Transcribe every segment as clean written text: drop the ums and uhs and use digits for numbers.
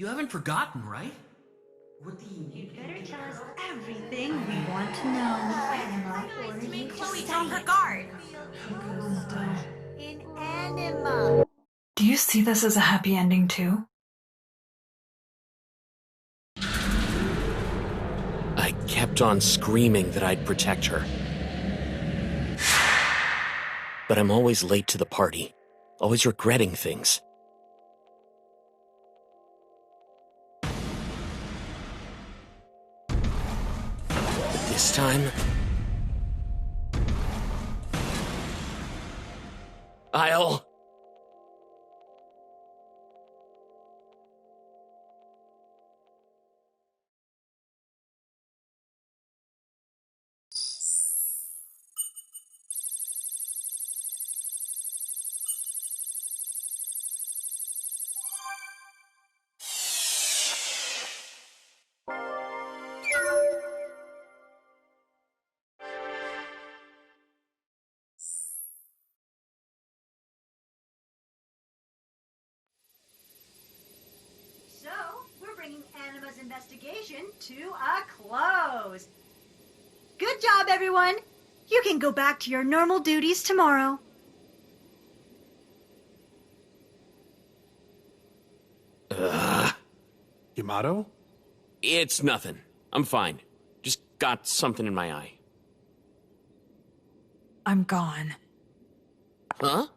You haven't forgotten, right? What do you You'd better tell us everything we want to know. To make Chloe drop her guard. In anima. Do you see this as a happy ending too? I kept on screaming that I'd protect her. But I'm always late to the party, always regretting things. But this time, I'll... So, we're bringing Anima's investigation to a close. Good job, everyone. You can go back to your normal duties tomorrow. Yamato? It's nothing. I'm fine. Just got something in my eye. I'm gone. Huh?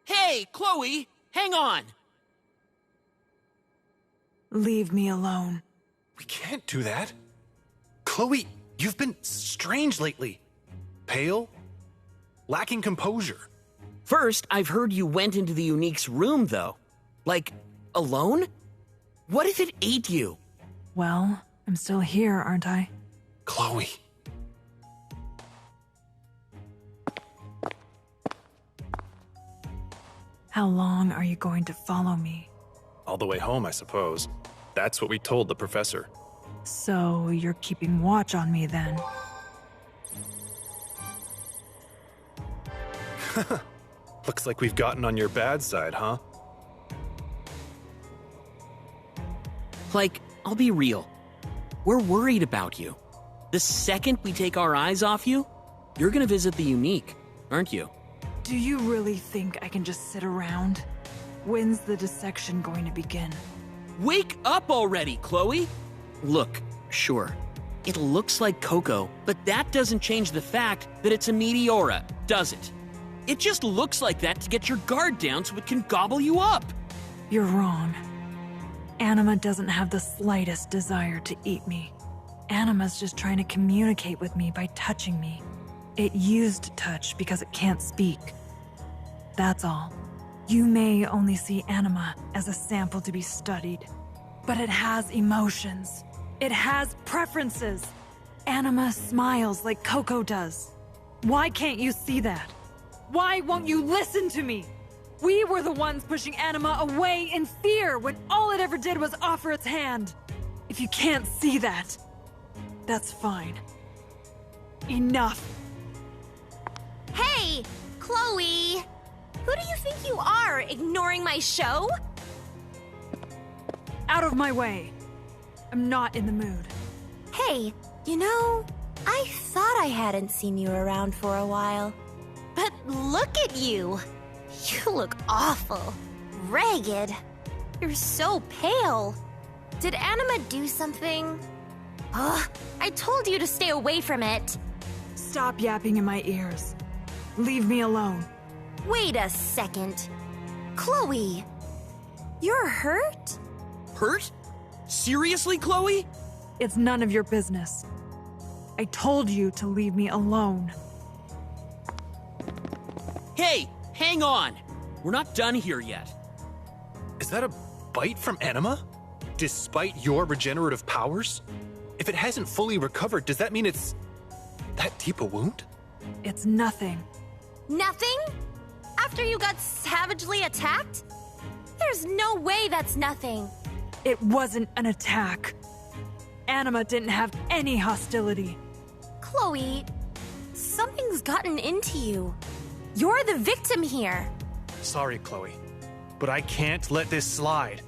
Hey, Chloe! Hang on! Leave me alone. We can't do that. Chloe, you've been strange lately. Pale, lacking composure. First, I've heard you went into the Unique's room, though. Like, alone? What if it ate you? Well, I'm still here, aren't I? Chloe. How long are you going to follow me? All the way home, I suppose. That's what we told the professor. So you're keeping watch on me then? Looks like we've gotten on your bad side, huh? Like, I'll be real. We're worried about you. The second we take our eyes off you, you're gonna visit the Unique, aren't you? Do you really think I can just sit around? When's the dissection going to begin? Wake up already, Chloe! Look, sure, it looks like Coco, but that doesn't change the fact that it's a Meteora, does it? It just looks like that to get your guard down so it can gobble you up. You're wrong. Anima doesn't have the slightest desire to eat me. Anima's just trying to communicate with me by touching me. It used touch because it can't speak. That's all. You may only see Anima as a sample to be studied, but it has emotions. It has preferences. Anima smiles like Coco does. Why can't you see that? Why won't you listen to me? We were the ones pushing Anima away in fear when all it ever did was offer its hand. If you can't see that, that's fine. Enough. Hey, Chloe! Who do you think you are, ignoring my show? Out of my way. I'm not in the mood. Hey, you know, I thought I hadn't seen you around for a while. But look at you! You look awful. Ragged. You're so pale. Did Anima do something? Ugh, I told you to stay away from it. Stop yapping in my ears. Leave me alone. Wait a second. Chloe, you're hurt? Hurt? Seriously, Chloe? It's none of your business. I told you to leave me alone. Hey, hang on! We're not done here yet. Is that a bite from Anima? Despite your regenerative powers? If it hasn't fully recovered, does that mean it's that deep a wound? It's nothing. Nothing? After you got savagely attacked? There's no way that's nothing. It wasn't an attack. Anima didn't have any hostility. Chloe, Something's gotten into you. You're the victim here. Sorry, Chloe, but I can't let this slide.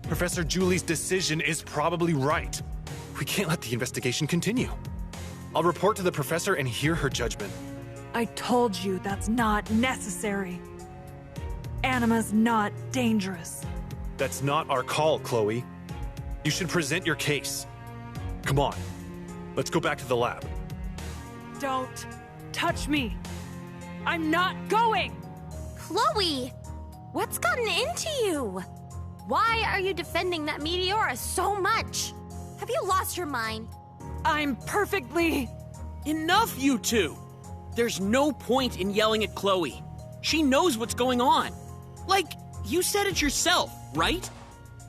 Professor Julie's decision is probably right. We can't let the investigation continue. I'll report to the professor and hear her judgment. I told you that's not necessary. Anima's not dangerous. That's not our call, Chloe. You should present your case. Come on, let's go back to the lab. Don't touch me. I'm not going. Chloe, what's gotten into you? Why are you defending that Meteora so much? Have you lost your mind? I'm perfectly... Enough, you two! There's no point in yelling at Chloe. She knows what's going on. Like, you said it yourself, right?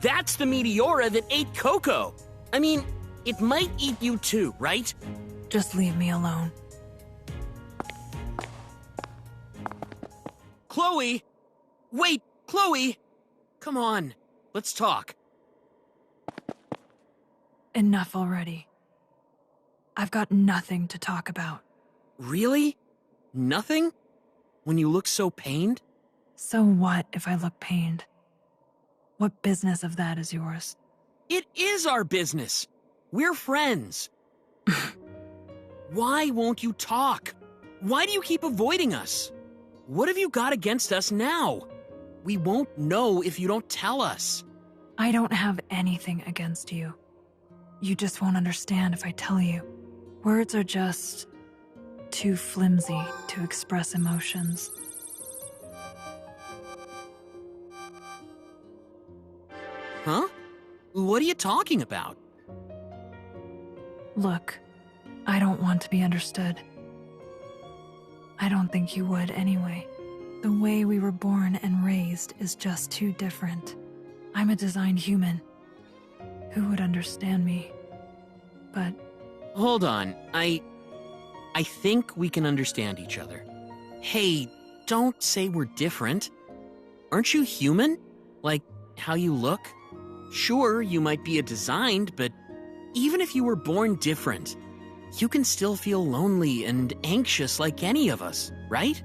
That's the Meteora that ate Coco. I mean, it might eat you too, right? Just leave me alone. Chloe! Wait, Chloe! Come on, let's talk. Enough already. I've got nothing to talk about. Really? Nothing? When you look so pained? So what if I look pained? What business of that is yours? It is our business. We're friends. Why won't you talk? Why do you keep avoiding us? What have you got against us now? We won't know if you don't tell us. I don't have anything against you. You just won't understand if I tell you. Words are just too flimsy to express emotions. Huh? What are you talking about? Look, I don't want to be understood. I don't think you would anyway. The way we were born and raised is just too different. I'm a designed human. Who would understand me? But Hold on, I think we can understand each other. Hey, don't say we're different. Aren't you human? Like, how you look? Sure, you might be a designed, but even if you were born different, you can still feel lonely and anxious like any of us, right?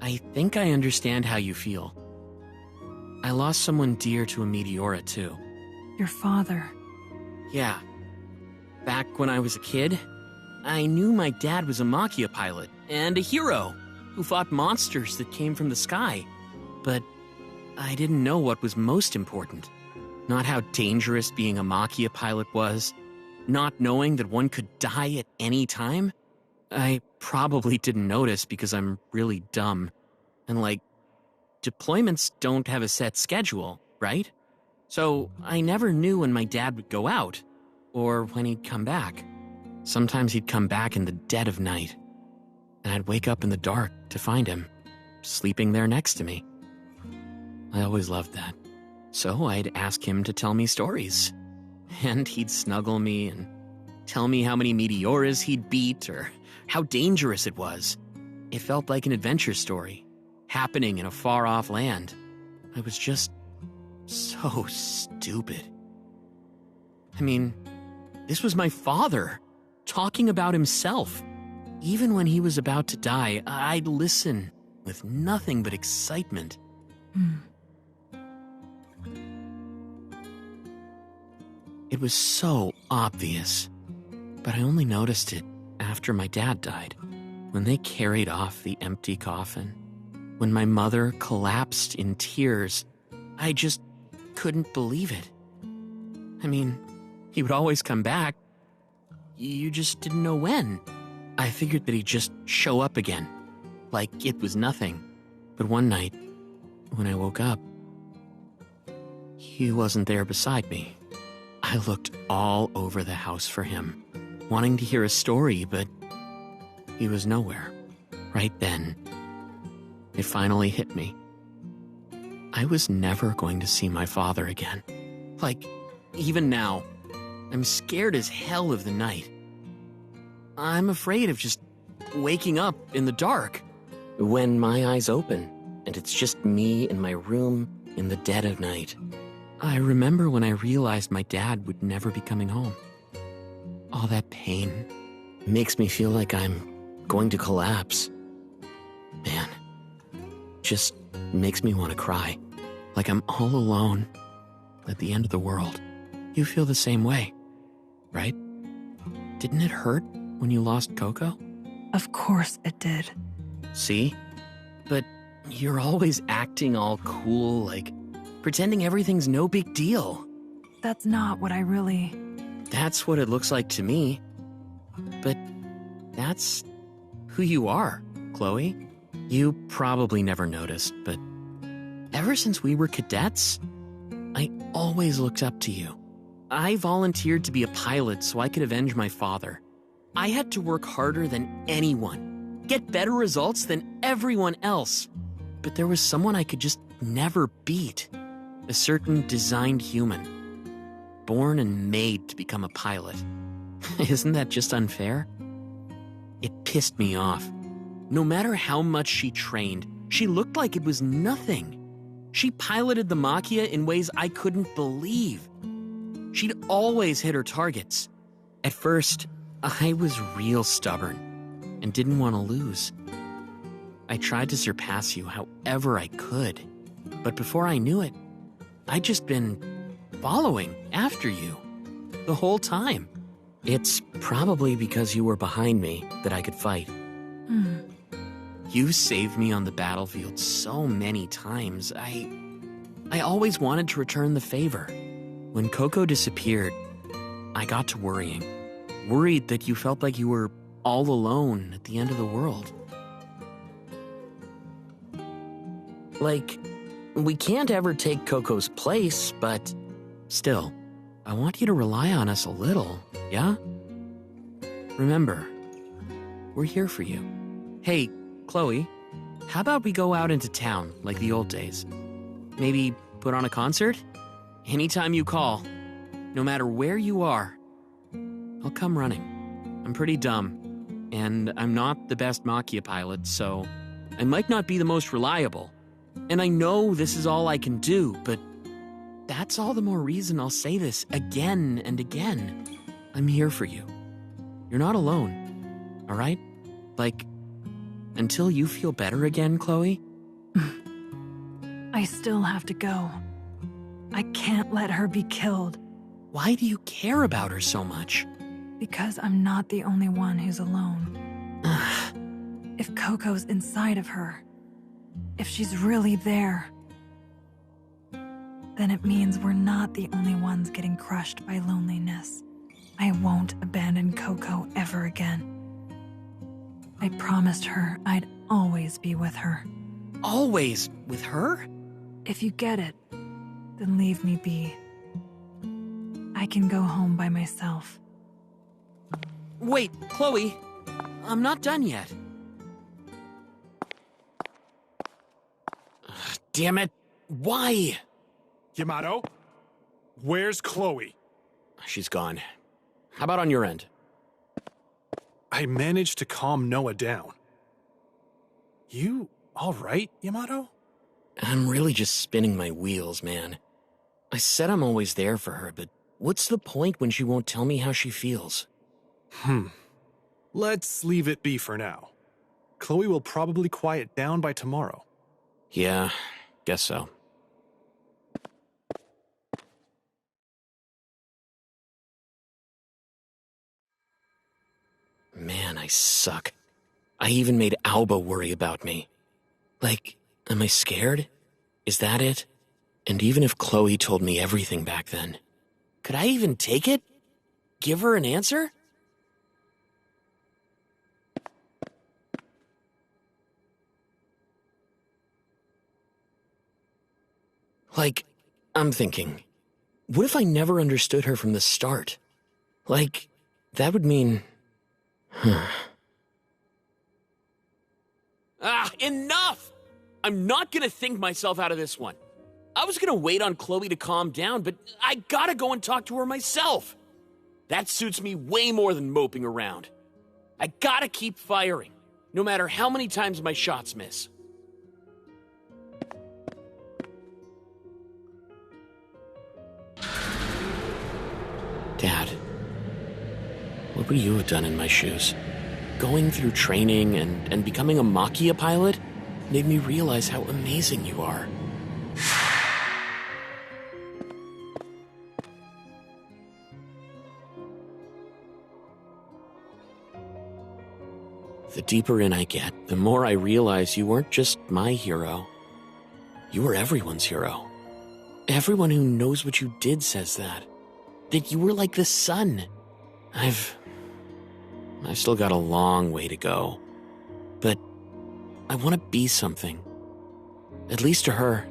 I think I understand how you feel. I lost someone dear to a Meteora, too. your father. Yeah. Back when I was a kid, I knew my dad was a Machia pilot and a hero who fought monsters that came from the sky. But I didn't know what was most important. Not how dangerous being a Machia pilot was. Not knowing that one could die at any time. I probably didn't notice because I'm really dumb. And deployments don't have a set schedule, right? So I never knew when my dad would go out, or when he'd come back. Sometimes he'd come back in the dead of night, and I'd wake up in the dark to find him, sleeping there next to me. I always loved that. So I'd ask him to tell me stories. And he'd snuggle me and tell me how many Meteoras he'd beat or how dangerous it was. It felt like an adventure story, happening in a far-off land. I was just so stupid. I mean, this was my father, talking about himself. Even when he was about to die, I'd listen with nothing but excitement. It was so obvious, but I only noticed it after my dad died, when they carried off the empty coffin. When my mother collapsed in tears, I just couldn't believe it. I mean, he would always come back. You just didn't know when. I figured that he'd just show up again, like it was nothing. But one night, when I woke up, he wasn't there beside me. I looked all over the house for him, wanting to hear a story, but he was nowhere. Right then, it finally hit me. I was never going to see my father again. Even now, I'm scared as hell of the night. I'm afraid of just waking up in the dark. When my eyes open, and it's just me in my room in the dead of night. I remember when I realized my dad would never be coming home. All that pain, makes me feel like I'm going to collapse. Man, just makes me want to cry. Like I'm all alone at the end of the world. You feel the same way, right? Didn't it hurt when you lost Coco? Of course it did. See? But you're always acting all cool, like pretending everything's no big deal. That's not what I really... That's what it looks like to me. But that's who you are, Chloe. You probably never noticed, but ever since we were cadets, I always looked up to you. I volunteered to be a pilot so I could avenge my father. I had to work harder than anyone, get better results than everyone else. But there was someone I could just never beat. A certain designed human. Born and made to become a pilot. Isn't that just unfair? It pissed me off. No matter how much she trained, she looked like it was nothing. She piloted the Machia in ways I couldn't believe. She'd always hit her targets. At first, I was real stubborn and didn't want to lose. I tried to surpass you however I could, but before I knew it, I'd just been following after you the whole time. It's probably because you were behind me that I could fight. You saved me on the battlefield so many times. I always wanted to return the favor. When Coco disappeared, I got to worrying. Worried that you felt like you were all alone at the end of the world. Like, we can't ever take Coco's place, but still, I want you to rely on us a little, yeah? Remember, we're here for you. Hey, Chloe, how about we go out into town like the old days? Maybe put on a concert? Anytime you call, no matter where you are, I'll come running. I'm pretty dumb, and I'm not the best Machia pilot, so I might not be the most reliable. And I know this is all I can do, but that's all the more reason I'll say this again and again. I'm here for you. You're not alone, all right? Like, until you feel better again, Chloe? I still have to go. I can't let her be killed. Why do you care about her so much? Because I'm not the only one who's alone. If Coco's inside of her, if she's really there, then it means we're not the only ones getting crushed by loneliness. I won't abandon Coco ever again. I promised her I'd always be with her. Always with her? If you get it, then leave me be. I can go home by myself. Wait, Chloe, I'm not done yet. Damn it, why? Yamato, where's Chloe? She's gone. How about on your end? I managed to calm Noah down. You all right, Yamato? I'm really just spinning my wheels, man. I said I'm always there for her, but what's the point when she won't tell me how she feels? Let's leave it be for now. Chloe will probably quiet down by tomorrow. Yeah, guess so. Man, I suck. I even made Alba worry about me. Like, am I scared? Is that it? And even if Chloe told me everything back then, could I even take it? Give her an answer? Like, I'm thinking, what if I never understood her from the start? Like, that would mean... Enough! I'm not gonna think myself out of this one. I was gonna wait on Chloe to calm down, but I gotta go and talk to her myself. That suits me way more than moping around. I gotta keep firing, no matter how many times my shots miss. Dad, What would you have done in my shoes? Going through training and becoming a Machia pilot made me realize how amazing you are. The deeper in I get, the more I realize you weren't just my hero. You were everyone's hero. Everyone who knows what you did says that. That you were like the sun. I've still got a long way to go. But I want to be something. At least to her.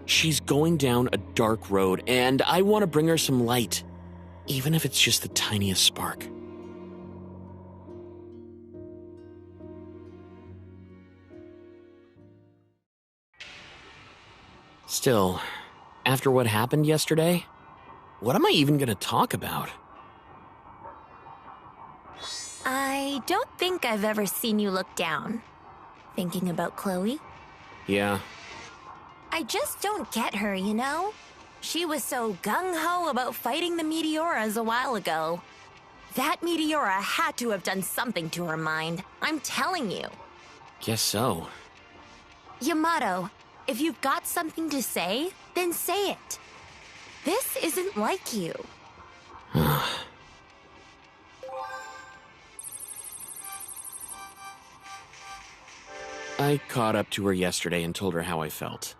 She's going down a dark road, and I want to bring her some light. Even if it's just the tiniest spark. Still, after what happened yesterday, what am I even going to talk about? I don't think I've ever seen you look down. Thinking about Chloe? Yeah. I just don't get her, you know? She was so gung-ho about fighting the Meteoras a while ago. That Meteora had to have done something to her mind. I'm telling you. Guess so. Yamato, if you've got something to say, then say it. This isn't like you. I caught up to her yesterday and told her how I felt.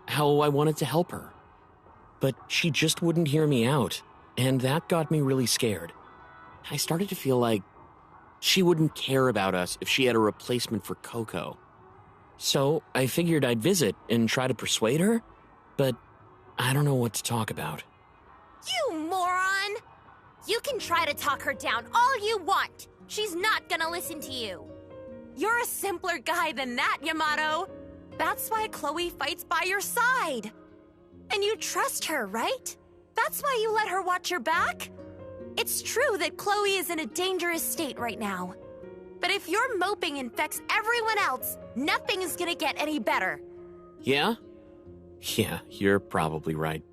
How I wanted to help her. But she just wouldn't hear me out, and that got me really scared. I started to feel like she wouldn't care about us if she had a replacement for Coco. So I figured I'd visit and try to persuade her, but I don't know what to talk about. You moron! You can try to talk her down all you want. She's not gonna listen to you. You're a simpler guy than that, Yamato. That's why Chloe fights by your side. And you trust her, right? That's why you let her watch your back? It's true that Chloe is in a dangerous state right now. But if your moping infects everyone else, nothing is gonna get any better. Yeah? Yeah, you're probably right.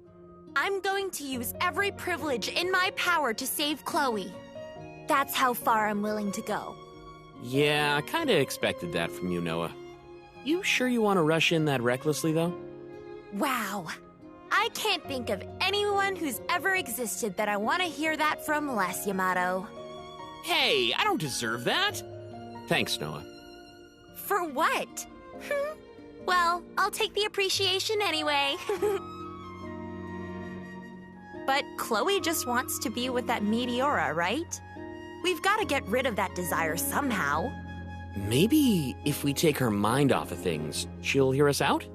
I'm going to use every privilege in my power to save Chloe. That's how far I'm willing to go. Yeah, I kinda expected that from you, Noah. You sure you want to rush in that recklessly, though? Wow. I can't think of anyone who's ever existed that I want to hear that from less, Yamato. Hey, I don't deserve that. Thanks, Noah. For what? Well, I'll take the appreciation anyway. But Chloe just wants to be with that Meteora, right? We've got to get rid of that desire somehow. Maybe if we take her mind off of things, she'll hear us out?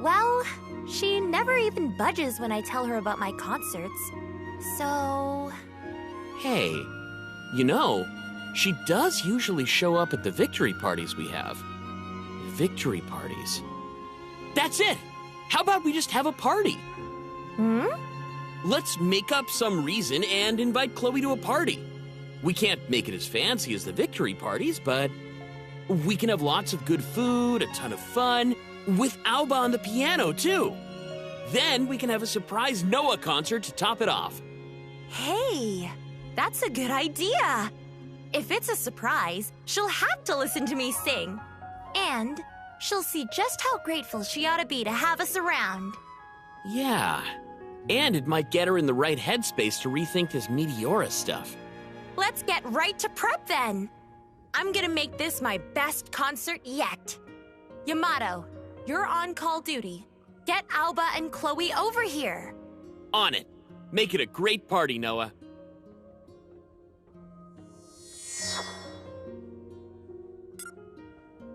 Well, she never even budges when I tell her about my concerts. So... Hey, you know, she does usually show up at the victory parties we have. Victory parties. That's it! How about we just have a party? Let's make up some reason and invite Chloe to a party. We can't make it as fancy as the victory parties, but we can have lots of good food, a ton of fun, with Alba on the piano, too. Then we can have a surprise Noah concert to top it off. Hey, that's a good idea. If it's a surprise, she'll have to listen to me sing. And she'll see just how grateful she ought to be to have us around. Yeah, and it might get her in the right headspace to rethink this Meteora stuff. Let's get right to prep then. I'm gonna make this my best concert yet. Yamato, you're on call duty. Get Alba and Chloe over here. On it. Make it a great party, Noah.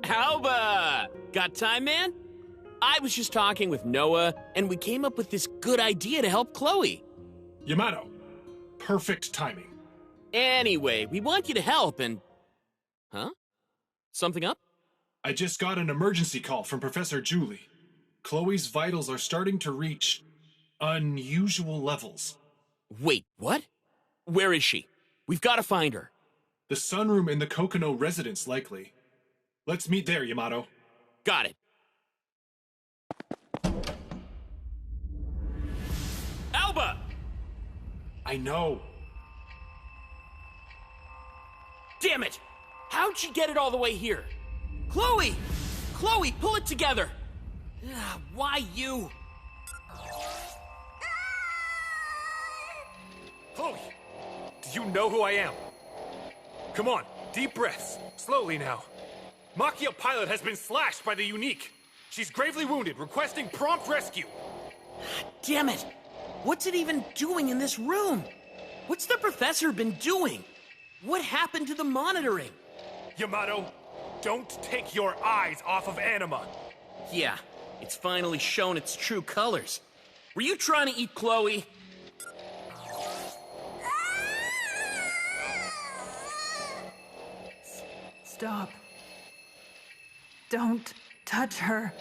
Alba! Got time, man? I was just talking with Noah, and we came up with this good idea to help Chloe. Yamato, perfect timing. Anyway, we want you to help and... Huh? Something up? I just got an emergency call from Professor Julie. Chloe's vitals are starting to reach unusual levels. Wait, what? Where is she? We've got to find her. The sunroom in the Kokono residence, likely. Let's meet there, Yamato. Got it. Alba! I know. Damn it! How'd she get it all the way here? Chloe! Chloe, pull it together! Why you? Chloe, do you know who I am? Come on, deep breaths. Slowly now. Machia Pilot has been slashed by the Unique. She's gravely wounded, requesting prompt rescue. Damn it! What's it even doing in this room? What's the professor been doing? What happened to the monitoring? Yamato, don't take your eyes off of Anima. Yeah, it's finally shown its true colors. Were you trying to eat Chloe? Stop. Don't touch her.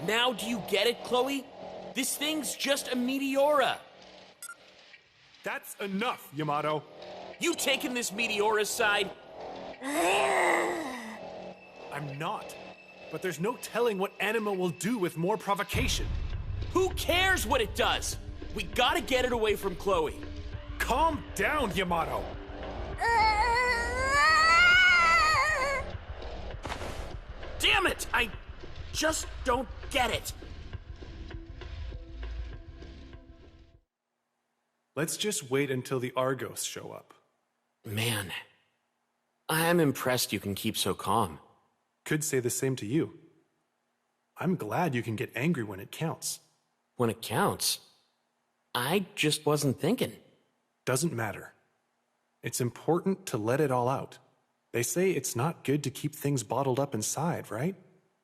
Now do you get it, Chloe? This thing's just a Meteora. That's enough, Yamato. You taking this Meteora's side? I'm not. But there's no telling what Anima will do with more provocation. Who cares what it does? We gotta get it away from Chloe. Calm down, Yamato. Damn it! I just don't get it. Let's just wait until the Argos show up. Man, I'm impressed you can keep so calm. Could say the same to you. I'm glad you can get angry when it counts. When it counts, I just wasn't thinking. Doesn't matter. It's important to let it all out. They say it's not good to keep things bottled up inside, right?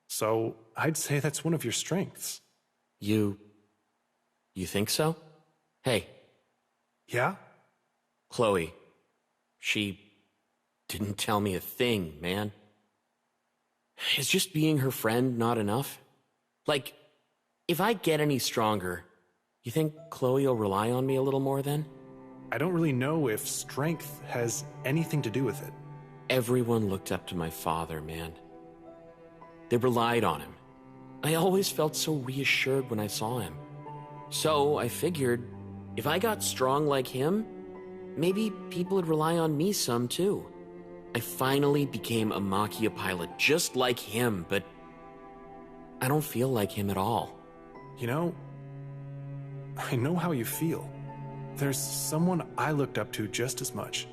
So I'd say that's one of your strengths. You think so? Hey. Yeah? Chloe, she didn't tell me a thing, man. Is just being her friend not enough? Like, if I get any stronger, you think Chloe will rely on me a little more then? I don't really know if strength has anything to do with it. Everyone looked up to my father, man. They relied on him. I always felt so reassured when I saw him. So I figured, if I got strong like him, maybe people would rely on me some too. I finally became a Machia pilot just like him, but I don't feel like him at all. You know, I know how you feel. There's someone I looked up to just as much.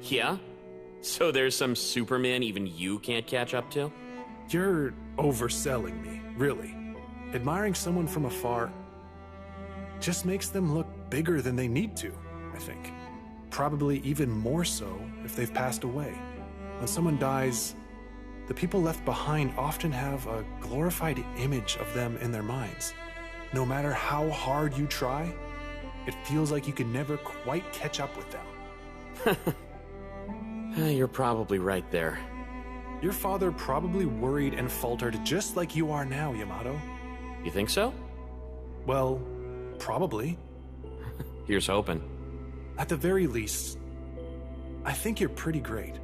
Yeah? So there's some Superman even you can't catch up to? You're overselling me, really. Admiring someone from afar just makes them look bigger than they need to, I think. Probably even more so if they've passed away. When someone dies, the people left behind often have a glorified image of them in their minds. No matter how hard you try, it feels like you can never quite catch up with them. You're probably right there. Your father probably worried and faltered just like you are now, Yamato. You think so? Well, probably. Here's hoping. At the very least, I think you're pretty great.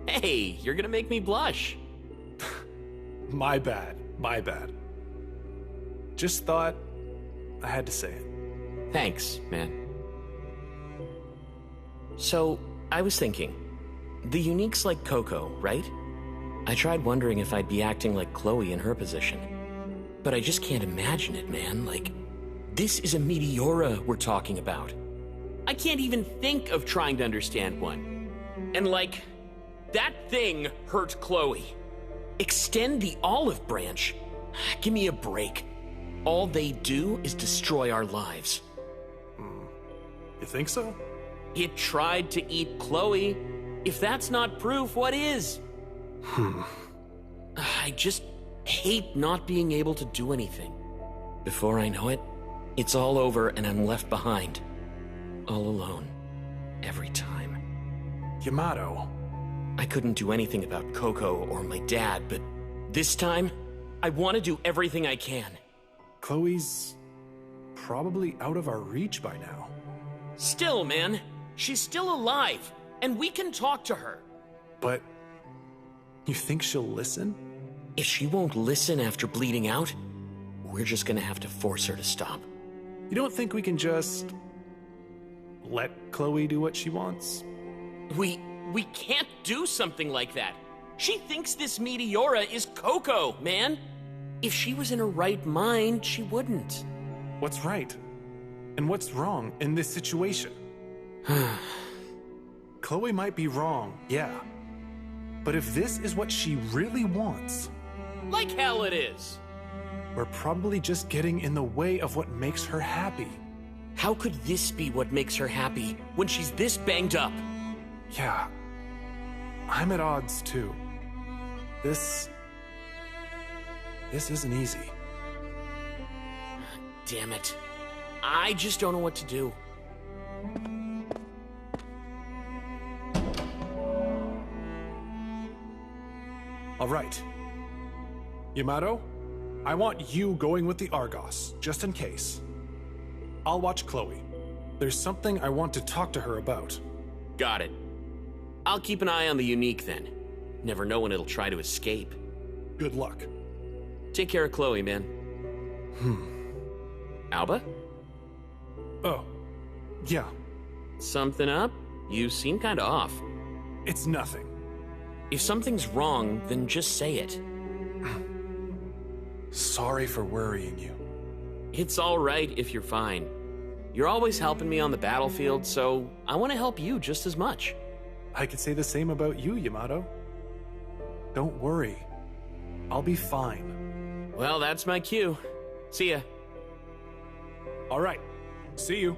Hey, you're gonna make me blush. My bad. Just thought I had to say it. Thanks, man. So, I was thinking, the Unique's like Coco, right? I tried wondering if I'd be acting like Chloe in her position. But I just can't imagine it, man. Like, this is a Meteora we're talking about. I can't even think of trying to understand one. And like, that thing hurt Chloe. Extend the olive branch? Give me a break. All they do is destroy our lives. You think so? It tried to eat Chloe. If that's not proof, what is? I just hate not being able to do anything. Before I know it, it's all over and I'm left behind. All alone. Every time. Yamato. I couldn't do anything about Coco or my dad, but this time, I want to do everything I can. Chloe's probably out of our reach by now. Still, man, she's still alive, and we can talk to her. But you think she'll listen? If she won't listen after bleeding out, we're just gonna have to force her to stop. You don't think we can just let Chloe do what she wants? We can't do something like that. She thinks this Meteora is Coco, man. If she was in her right mind, she wouldn't. What's right? And what's wrong in this situation? Chloe might be wrong, yeah. But if this is what she really wants, Like hell it is. we're probably just getting in the way of what makes her happy. How could this be what makes her happy when she's this banged up? Yeah, I'm at odds too. This isn't easy. Damn it. I just don't know what to do. All right. Yamato, I want you going with the Argos, just in case. I'll watch Chloe. There's something I want to talk to her about. Got it. I'll keep an eye on the Unique then. Never know when it'll try to escape. Good luck. Take care of Chloe, man. Alba? Oh, yeah, Something up? You seem kinda off. it's nothing. If something's wrong, then just say it. Sorry for worrying you. It's alright if you're fine. You're always helping me on the battlefield, so I want to help you just as much. I could say the same about you, Yamato. Don't worry. I'll be fine. Well, that's my cue. See ya. All right. See you.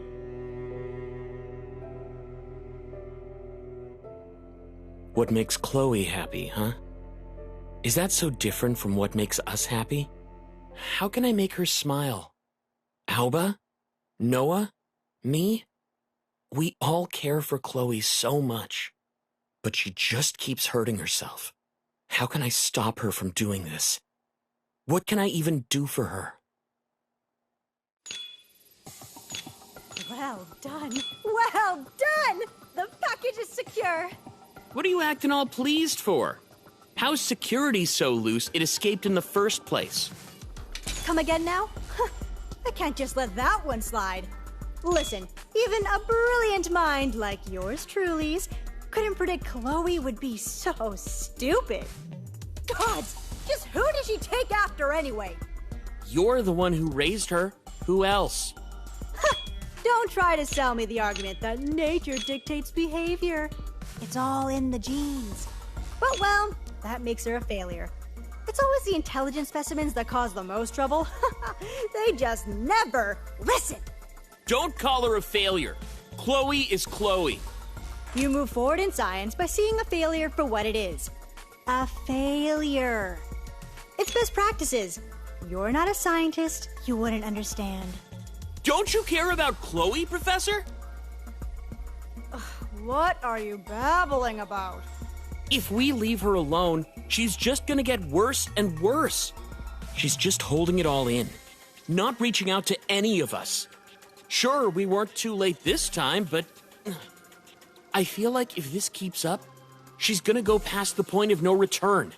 What makes Chloe happy, huh? Is that so different from what makes us happy? How can I make her smile? Alba? Noah? Me? We all care for Chloe so much. But she just keeps hurting herself. How can I stop her from doing this? What can I even do for her? Well done. Well done! The package is secure. What are you acting all pleased for? How's security so loose it escaped in the first place? Come again now? I can't just let that one slide. Listen, even a brilliant mind like yours truly's couldn't predict Chloe would be so stupid. Gods, just who did she take after anyway? You're the one who raised her. Who else? Don't try to sell me the argument that nature dictates behavior. It's all in the genes. But well, that makes her a failure. It's always the intelligent specimens that cause the most trouble. They just never listen. Don't call her a failure. Chloe is Chloe. You move forward in science by seeing a failure for what it is. A failure. It's best practices. You're not a scientist, you wouldn't understand. Don't you care about Chloe, Professor? What are you babbling about? If we leave her alone, she's just gonna get worse and worse. She's just holding it all in, not reaching out to any of us. Sure, we weren't too late this time, but I feel like if this keeps up, she's gonna go past the point of no return.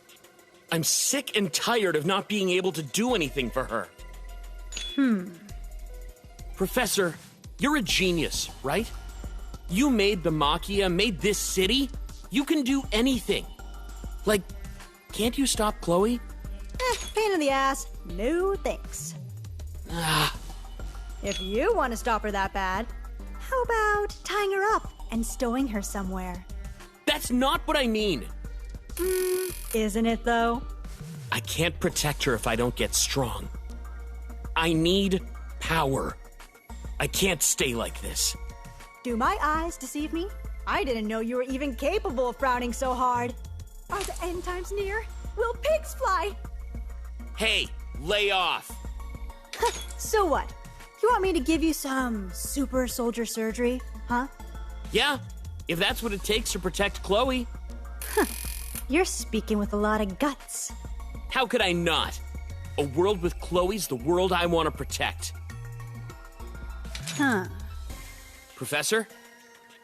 I'm sick and tired of not being able to do anything for her. Professor, you're a genius, right? You made the Machia, made this city. You can do anything. Like, can't you stop Chloe? Pain in the ass. No thanks. If you want to stop her that bad, how about tying her up and stowing her somewhere? That's not what I mean. Isn't it though? I can't protect her if I don't get strong. I need power. I can't stay like this. Do my eyes deceive me? I didn't know you were even capable of frowning so hard. Are the end times near? Will pigs fly? Hey, lay off. So what? You want me to give you some super soldier surgery, huh? Yeah, if that's what it takes to protect Chloe. You're speaking with a lot of guts. How could I not? A world with Chloe's the world I want to protect. Huh. Professor?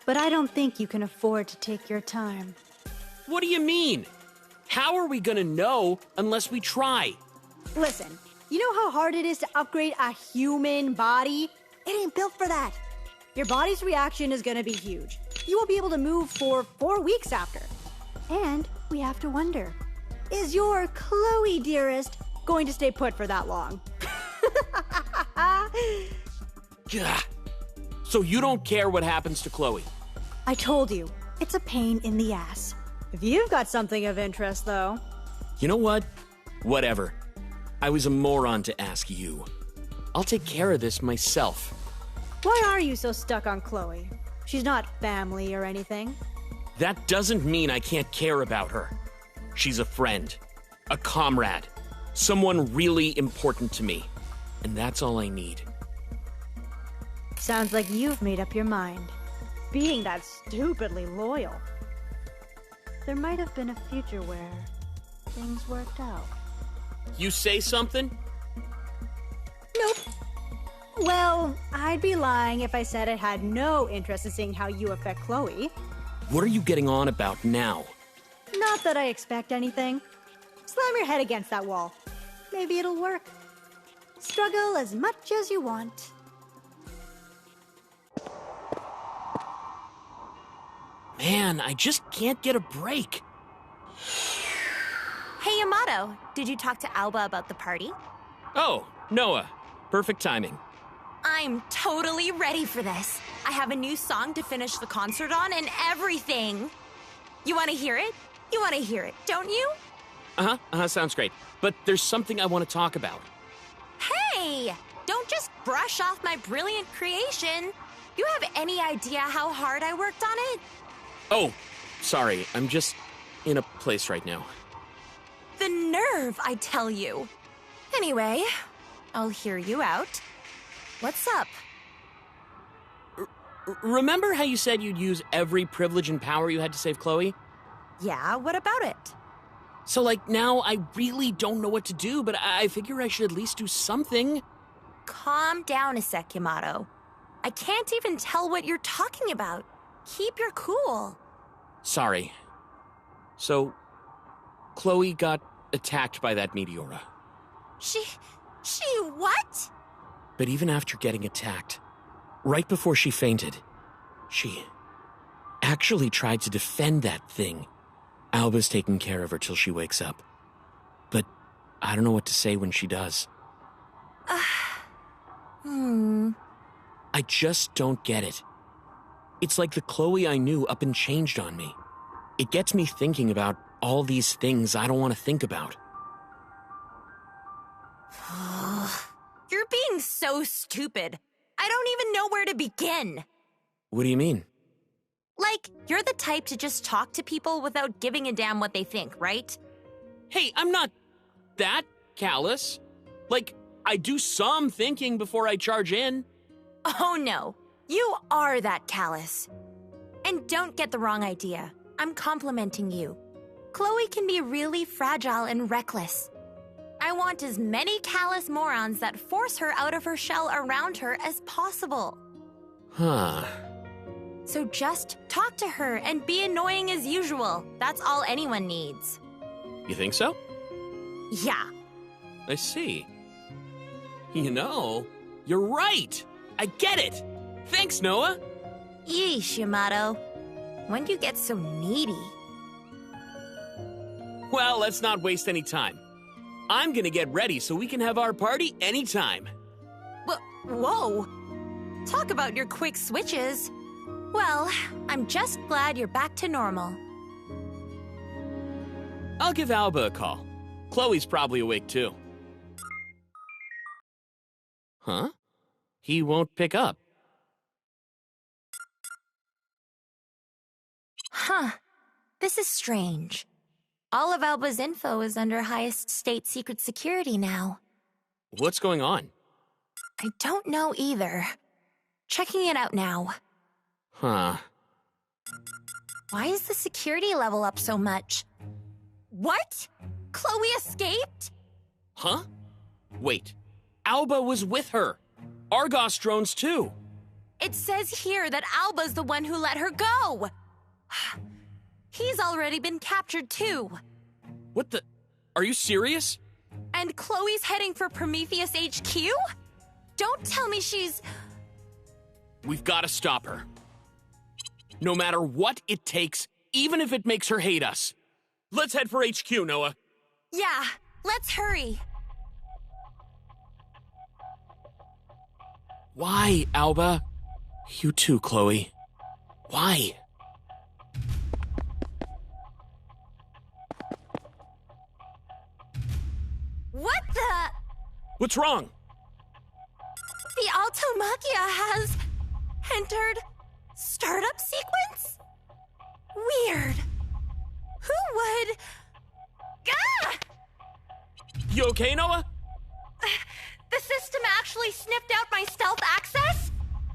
But I don't think you can afford to take your time. What do you mean? How are we gonna know unless we try? Listen, you know how hard it is to upgrade a human body? It ain't built for that. Your body's reaction is gonna be huge. you will be able to move for 4 weeks after. And we have to wonder, is your Chloe dearest going to stay put for that long? Gah. So you don't care what happens to Chloe? I told you, it's a pain in the ass. If you've got something of interest, though. You know what? Whatever. I was a moron to ask you. I'll take care of this myself. Why are you so stuck on Chloe? She's not family or anything. That doesn't mean I can't care about her. She's a friend, a comrade, someone really important to me. And that's all I need. Sounds like you've made up your mind. Being that stupidly loyal. There might have been a future where things worked out. You say something? Nope. Well, I'd be lying if I said I had no interest in seeing how you affect Chloe. What are you getting on about now? Not that I expect anything. Slam your head against that wall. Maybe it'll work. Struggle as much as you want. Man, I just can't get a break. Hey, Yamato, did you talk to Alba about the party? Oh, Noah. Perfect timing. I'm totally ready for this. I have a new song to finish the concert on and everything. You want to hear it? You want to hear it, don't you? Sounds great. But there's something I want to talk about. Hey! Don't just brush off my brilliant creation. You have any idea how hard I worked on it? Oh, sorry. I'm just in a place right now. The nerve, I tell you. Anyway, I'll hear you out. What's up? Remember how you said you'd use every privilege and power you had to save Chloe? Yeah, what about it? So, now I really don't know what to do, but I figure I should at least do something. Calm down a sec, Yamato. I can't even tell what you're talking about. Keep your cool. Sorry. So, Chloe got attacked by that Meteora. She what? But even after getting attacked, right before she fainted, she actually tried to defend that thing. Alba's taking care of her till she wakes up. But I don't know what to say when she does. I just don't get it. It's like the Chloe I knew up and changed on me. It gets me thinking about all these things I don't want to think about. You're being so stupid. I don't even know where to begin. What do you mean? You're the type to just talk to people without giving a damn what they think, right? Hey, I'm not that callous. I do some thinking before I charge in. Oh no, you are that callous. And don't get the wrong idea. I'm complimenting you. Chloe can be really fragile and reckless. I want as many callous morons that force her out of her shell around her as possible. Huh. So just talk to her and be annoying as usual. That's all anyone needs. You think so? Yeah. I see. You know, you're right. I get it. Thanks, Noah. Yeesh, Yamato. When do you get so needy? Well, let's not waste any time. I'm gonna get ready so we can have our party anytime. Whoa! Talk about your quick switches. Well, I'm just glad you're back to normal. I'll give Alba a call. Chloe's probably awake too. Huh? He won't pick up. Huh. This is strange. All of Alba's info is under highest state secret security now. What's going on? I don't know either. Checking it out now. Huh. Why is the security level up so much? What? Chloe escaped? Huh? Wait. Alba was with her. Argos drones too. It says here that Alba's the one who let her go. He's already been captured too. What the? Are you serious? And Chloe's heading for Prometheus HQ? Don't tell me she's... We've got to stop her. No matter what it takes, even if it makes her hate us. Let's head for HQ, Noah. Yeah, let's hurry. Why, Alba? You too, Chloe. Why? What the? What's wrong? The Altomachia has entered startup sequence? Weird. Who would... Ah! You okay, Noah? The system actually sniffed out my stealth access?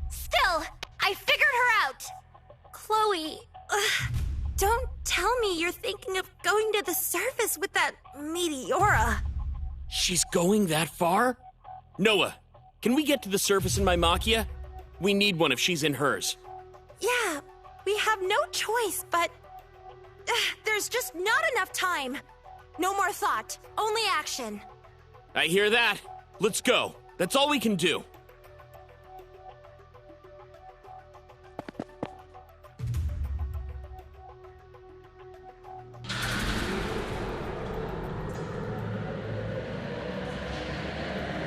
Still, I figured her out. Chloe, don't tell me you're thinking of going to the surface with that Meteora. She's going that far? Noah, can we get to the surface in my Machia? We need one if she's in hers. Yeah, we have no choice, but there's just not enough time. No more thought, only action. I hear that. Let's go. That's all we can do.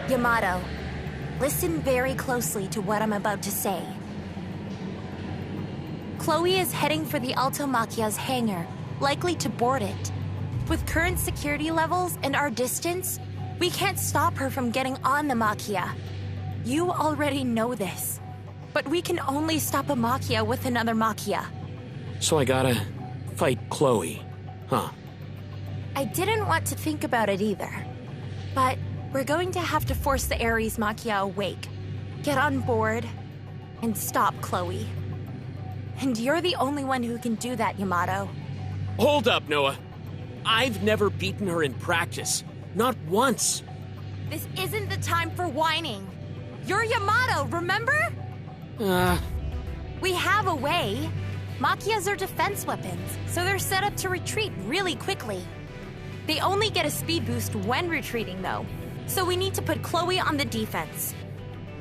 Yamato, listen very closely to what I'm about to say. Chloe is heading for the Altomachia's hangar, likely to board it. With current security levels and our distance, we can't stop her from getting on the Machia. You already know this. But we can only stop a Machia with another Machia. So I gotta fight Chloe, huh? I didn't want to think about it either. But we're going to have to force the Ares Machia awake, get on board, and stop Chloe. And you're the only one who can do that, Yamato. Hold up, Noah. I've never beaten her in practice. Not once. This isn't the time for whining. You're Yamato, remember? We have a way. Machias are defense weapons, so they're set up to retreat really quickly. They only get a speed boost when retreating, though. So we need to put Chloe on the defense.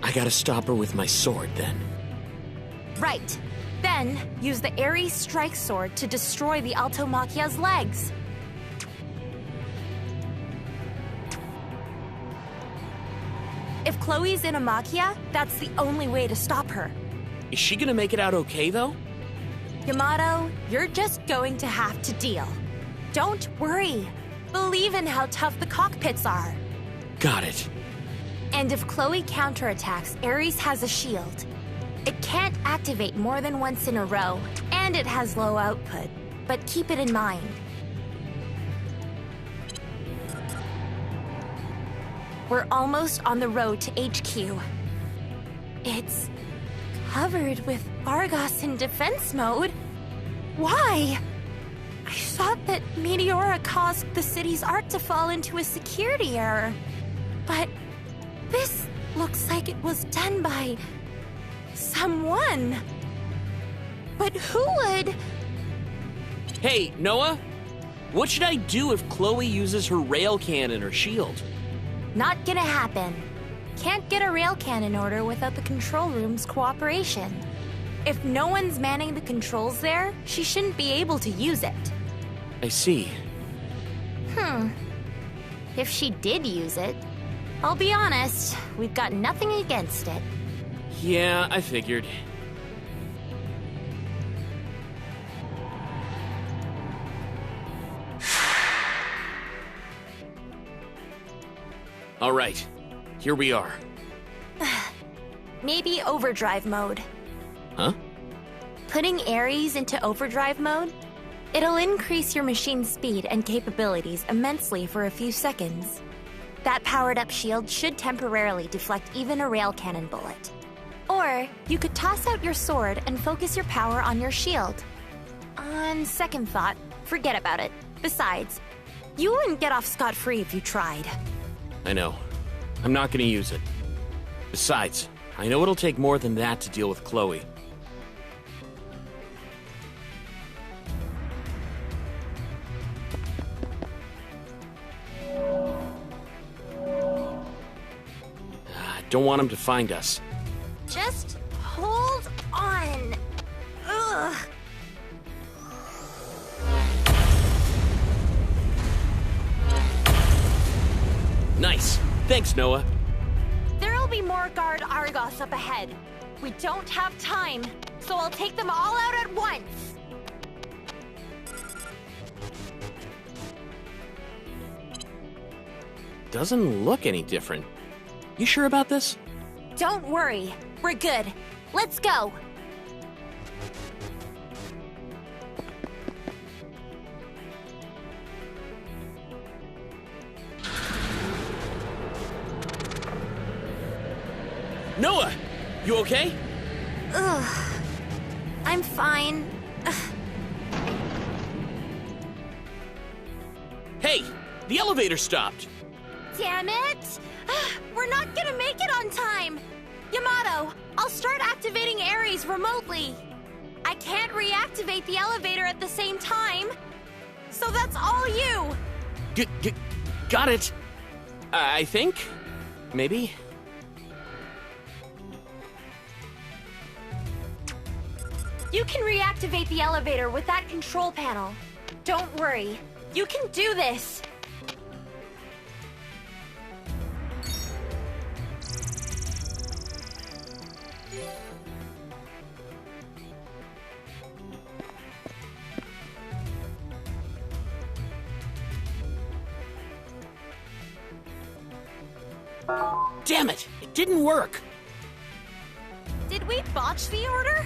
I gotta stop her with my sword, then. Right. Then, use the Ares Strike Sword to destroy the Altomachia's legs. If Chloe's in a Machia, that's the only way to stop her. Is she gonna make it out okay, though? Yamato, you're just going to have to deal. Don't worry. Believe in how tough the cockpits are. Got it. And if Chloe counterattacks, Ares has a shield. It can't activate more than once in a row, and it has low output. But keep it in mind. We're almost on the road to HQ. It's covered with Argos in defense mode. Why? I thought that Meteora caused the city's art to fall into a security error. But this looks like it was done by someone. But who would? Hey, Noah? What should I do if Chloe uses her rail cannon or shield? Not gonna happen. Can't get a rail cannon order without the control room's cooperation. If no one's manning the controls there, she shouldn't be able to use it. I see. If she did use it, I'll be honest, we've got nothing against it. Yeah, I figured. All right, here we are. Maybe overdrive mode. Huh? Putting Ares into overdrive mode? It'll increase your machine's speed and capabilities immensely for a few seconds. That powered-up shield should temporarily deflect even a rail cannon bullet. Or, you could toss out your sword and focus your power on your shield. On second thought, forget about it. Besides, you wouldn't get off scot-free if you tried. I know. I'm not gonna use it. Besides, I know it'll take more than that to deal with Chloe. Don't want him to find us. Just hold on. Ugh. Ugh. Nice. Thanks, Noah. There'll be more guard Argos up ahead. We don't have time, so I'll take them all out at once. Doesn't look any different. You sure about this? Don't worry, we're good. Let's go. Noah! You okay? Ugh. I'm fine. Hey! The elevator stopped! Damn it! We're not gonna make it on time! Yamato, I'll start activating Ares remotely. I can't reactivate the elevator at the same time. So that's all you! Got it! I think? Maybe? You can reactivate the elevator with that control panel. Don't worry, you can do this! Damn it! It didn't work! Did we botch the order?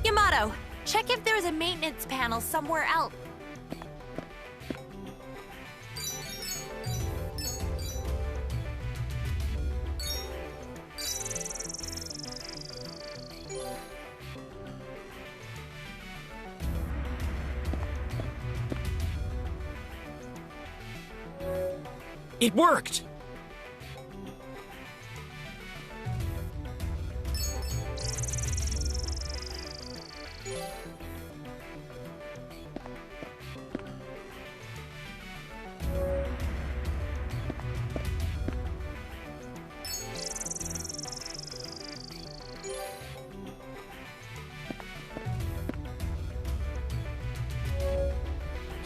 Yamato, check if there's a maintenance panel somewhere else. It worked!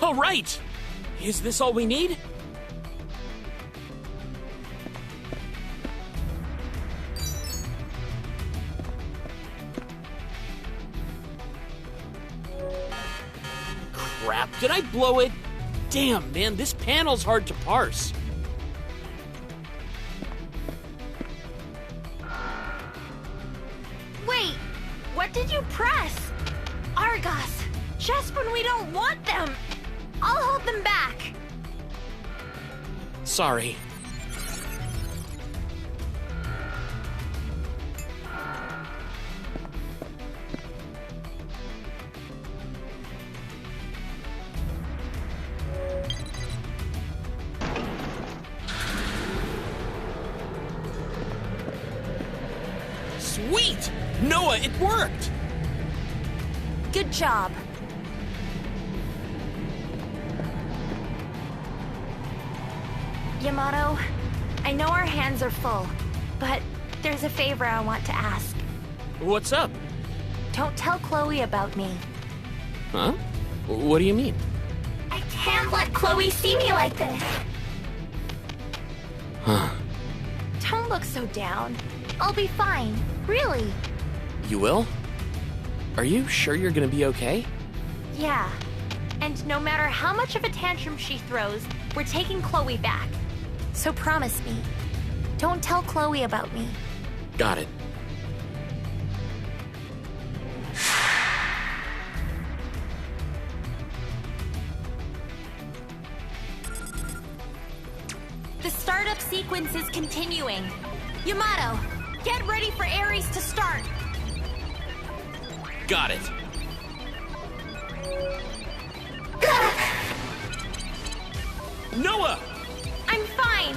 All right! Is this all we need? Crap, did I blow it? Damn, man, this panel's hard to parse. Wait, what did you press? Argos, just when we don't want them. I'll hold them back. Sorry. Sweet! Noah, it worked! Good job. Yamato, I know our hands are full, but there's a favor I want to ask. What's up? Don't tell Chloe about me. Huh? What do you mean? I can't let Chloe see me like this. Huh. Don't look so down. I'll be fine, really. You will? Are you sure you're gonna be okay? Yeah. And no matter how much of a tantrum she throws, we're taking Chloe back. So promise me, don't tell Chloe about me. Got it. The startup sequence is continuing. Yamato, get ready for Ares to start. Got it. Noah! I'm fine.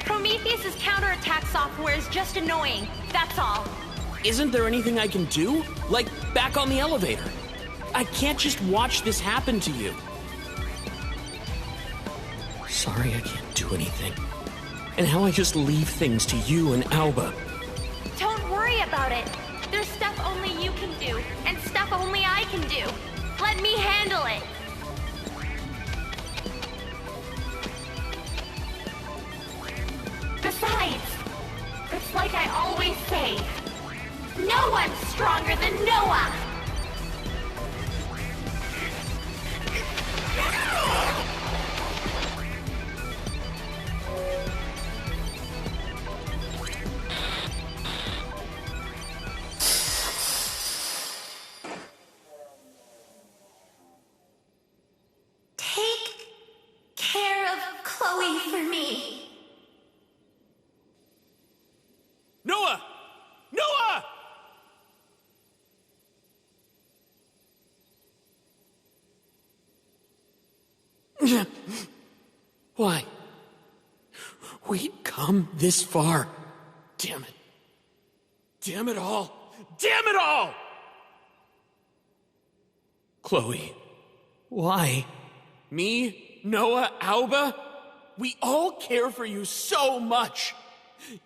Prometheus's counterattack software is just annoying, that's all. Isn't there anything I can do? Like, back on the elevator? I can't just watch this happen to you. Sorry I can't do anything. And how I just leave things to you and Alba. Don't worry about it. There's stuff only you can do, and stuff only I can do. Let me handle it. Besides, it's like I always say, no one's stronger than Noah! Take care of Chloe for me. Noah! Noah! Why? We'd come this far. Damn it. Damn it all. Damn it all! Chloe, why? Me, Noah, Alba? We all care for you so much.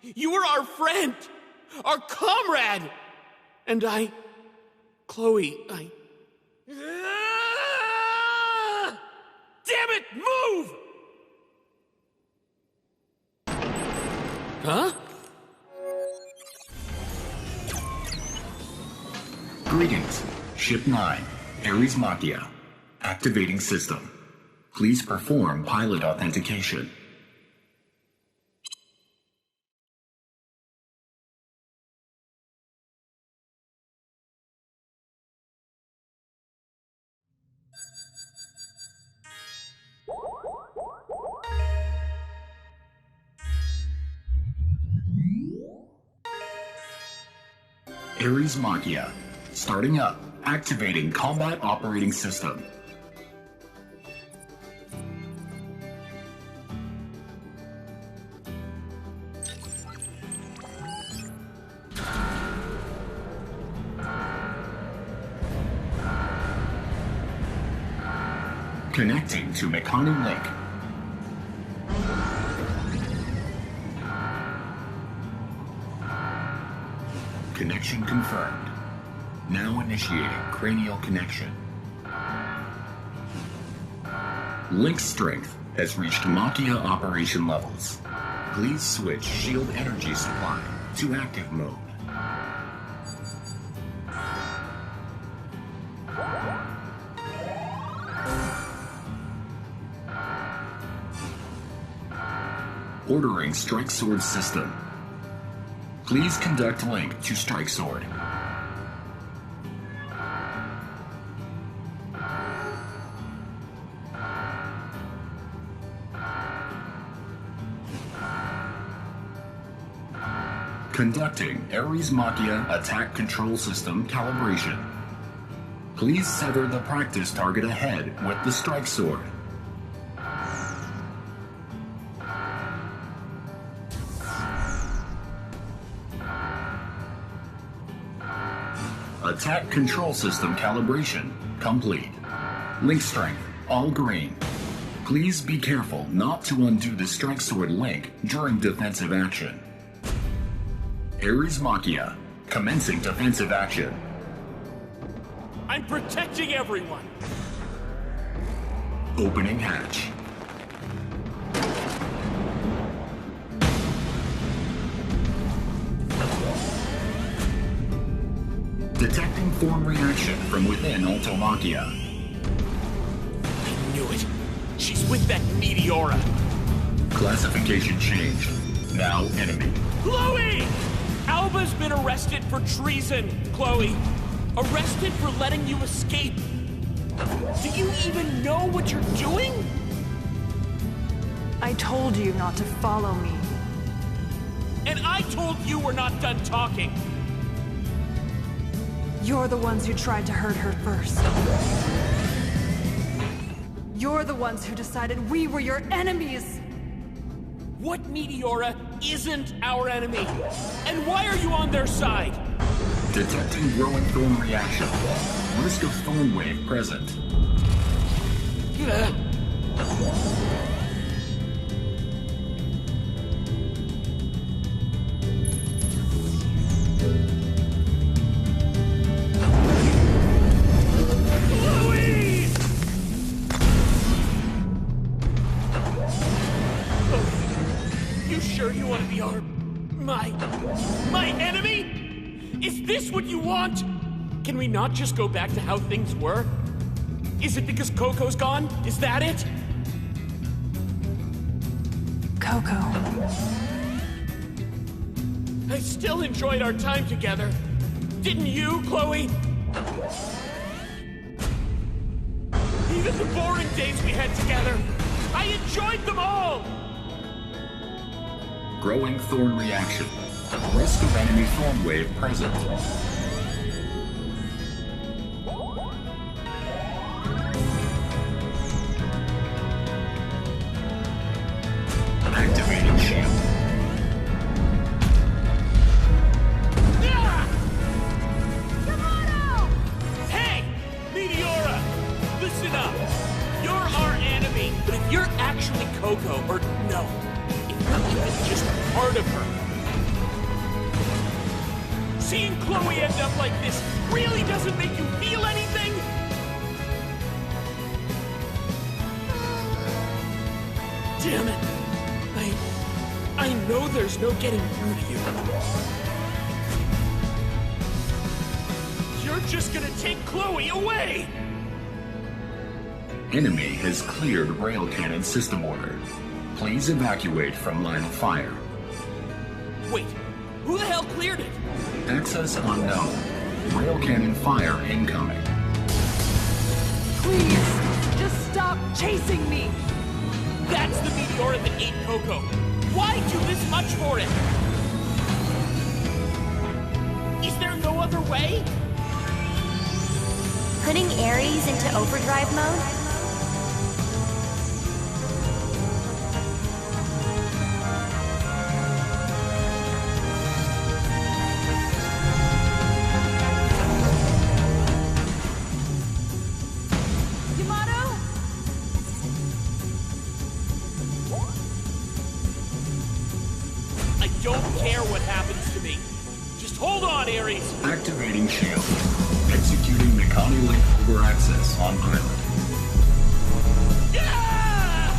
You were our friend, our comrade. And Chloe, damn it, move! Huh? Greetings. Ship 9, Ares Machia. Activating system. Please perform pilot authentication. Ares Machia. Starting up. Activating combat operating system. Connecting to Meccani link. Connection confirmed. Now initiating cranial connection. Link strength has reached Machia operation levels. Please switch shield energy supply to active mode. Ordering Strike Sword system. Please conduct link to Strike Sword. Conducting Ares Machia attack control system calibration. Please sever the practice target ahead with the Strike Sword. Attack control system calibration complete. Link strength all green. Please be careful not to undo the Strike Sword link during defensive action. Ares Machia commencing defensive action. I'm protecting everyone. Opening hatch. Detecting form reaction from within Altomachia. I knew it. She's with that Meteora. Classification changed. Now enemy. Chloe! Alba's been arrested for treason, Chloe. Arrested for letting you escape. Do you even know what you're doing? I told you not to follow me. And I told you we're not done talking. You're the ones who tried to hurt her first. You're the ones who decided we were your enemies! What Meteora isn't our enemy? And why are you on their side? Detecting growing thorn reaction. Risk of thorn wave present. want? Can we not just go back to how things were? Is it because Coco's gone? Is that it? Coco. I still enjoyed our time together. Didn't you, Chloe? Even the boring days we had together, I enjoyed them all! Growing thorn reaction. Risk of enemy thorn wave present. Activating shield. Hey! Meteora! Listen up! You're our enemy, but if you're actually Coco, or no, if you're even just part of her, seeing Chloe end up like this really doesn't make you feel anything? Damn it. I know there's no getting through to you. You're just gonna take Chloe away! Enemy has cleared rail cannon system order. Please evacuate from line of fire. Wait, who the hell cleared it? Access unknown. Rail cannon fire incoming. Please, just stop chasing me. That's the Meteora that ate Coco. Why do this much for it? Is there no other way? Putting Ares into overdrive mode? I don't care what happens to me. Just hold on, Ares. Activating shield. Executing Mekani link over access on pilot. Ah!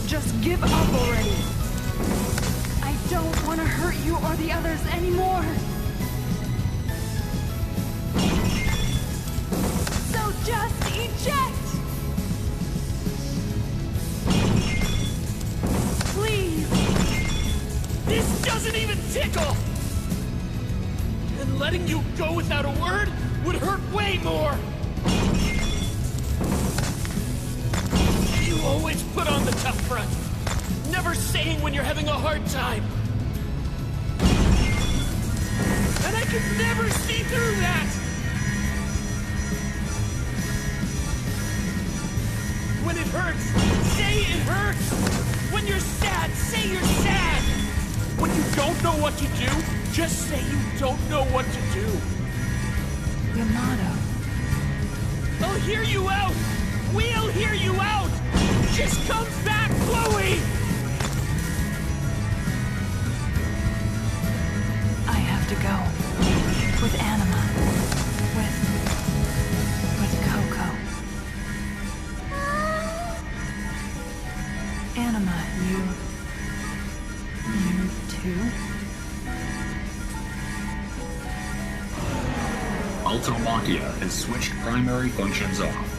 Just give up already. I don't want to hurt you or the others anymore. So just eject! Please! This doesn't even tickle! And letting you go without a word would hurt way more! You always put on the tough front, never saying when you're having a hard time. And I could never see through that! When it hurts, say it hurts! When you're sad, say you're sad! When you don't know what to do, just say you don't know what to do. Yamato. I'll hear you out! We'll hear you out! Just come back, Chloe! I have to go. With Anima. With Coco. Anima, you too? Automachia has switched primary functions off.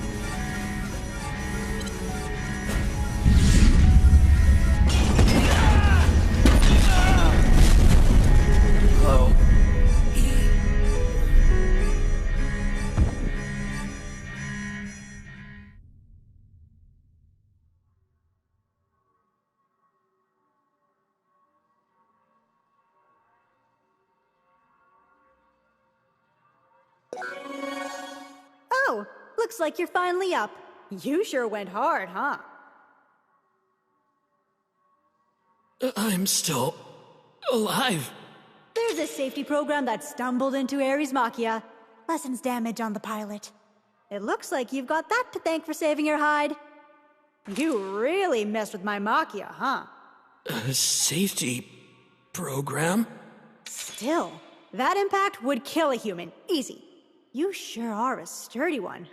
Oh, looks like you're finally up. You sure went hard, huh? I'm still alive. There's a safety program that stumbled into Ares Machia. Lessens damage on the pilot. It looks like you've got that to thank for saving your hide. You really messed with my Machia, huh? A safety program? Still, that impact would kill a human. Easy. You sure are a sturdy one.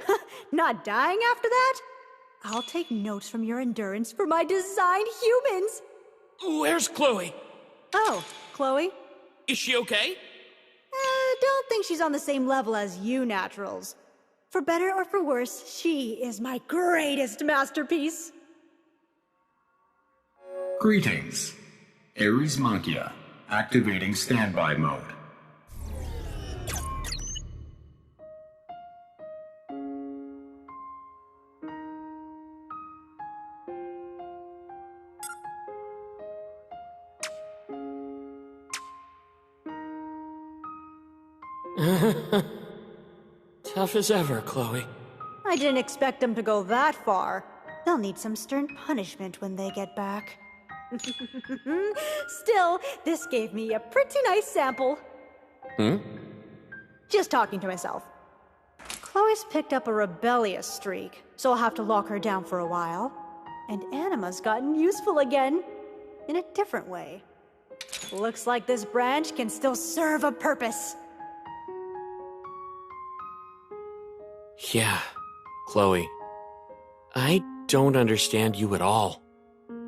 Not dying after that? I'll take notes from your endurance for my designed humans. Where's Chloe? Oh, Chloe? Is she okay? Don't think she's on the same level as you naturals. For better or for worse, she is my greatest masterpiece. Greetings. Ares Machia, activating standby mode. Tough as ever, Chloe. I didn't expect them to go that far. They'll need some stern punishment when they get back. Still, this gave me a pretty nice sample. Just talking to myself. Chloe's picked up a rebellious streak, so I'll have to lock her down for a while. And Anima's gotten useful again, in a different way. Looks like this branch can still serve a purpose. Yeah, Chloe. I don't understand you at all.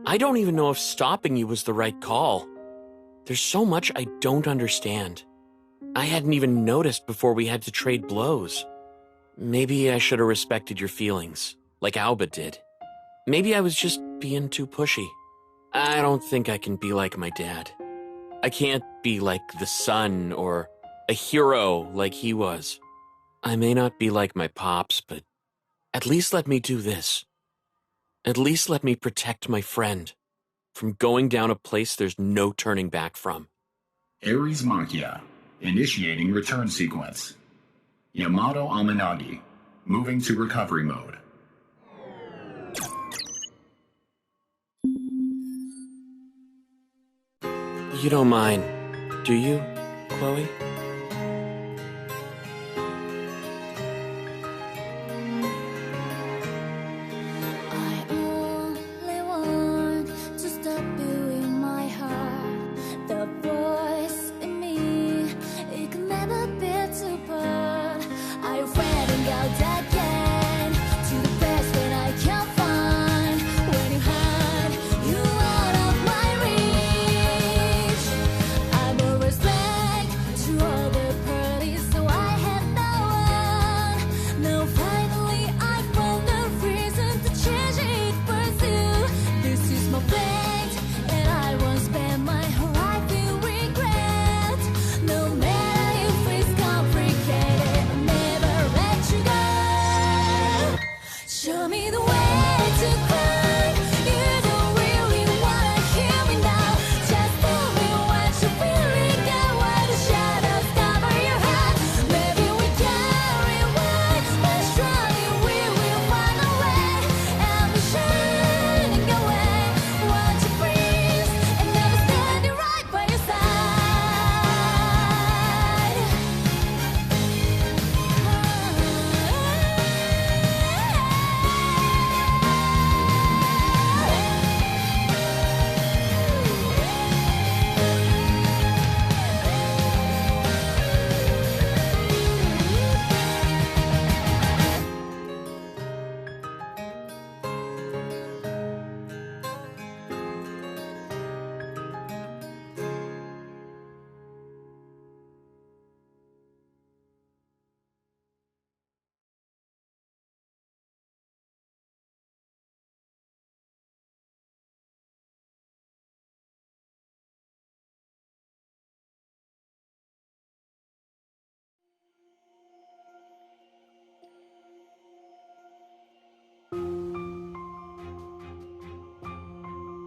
I don't even know if stopping you was the right call. There's so much I don't understand. I hadn't even noticed before we had to trade blows. Maybe I should have respected your feelings, like Alba did. Maybe I was just being too pushy. I don't think I can be like my dad. I can't be like the son or a hero like he was. I may not be like my pops, but at least let me do this. At least let me protect my friend from going down a place there's no turning back from. Ares Machia, initiating return sequence. Yamato Amanagi, moving to recovery mode. You don't mind, do you, Chloe?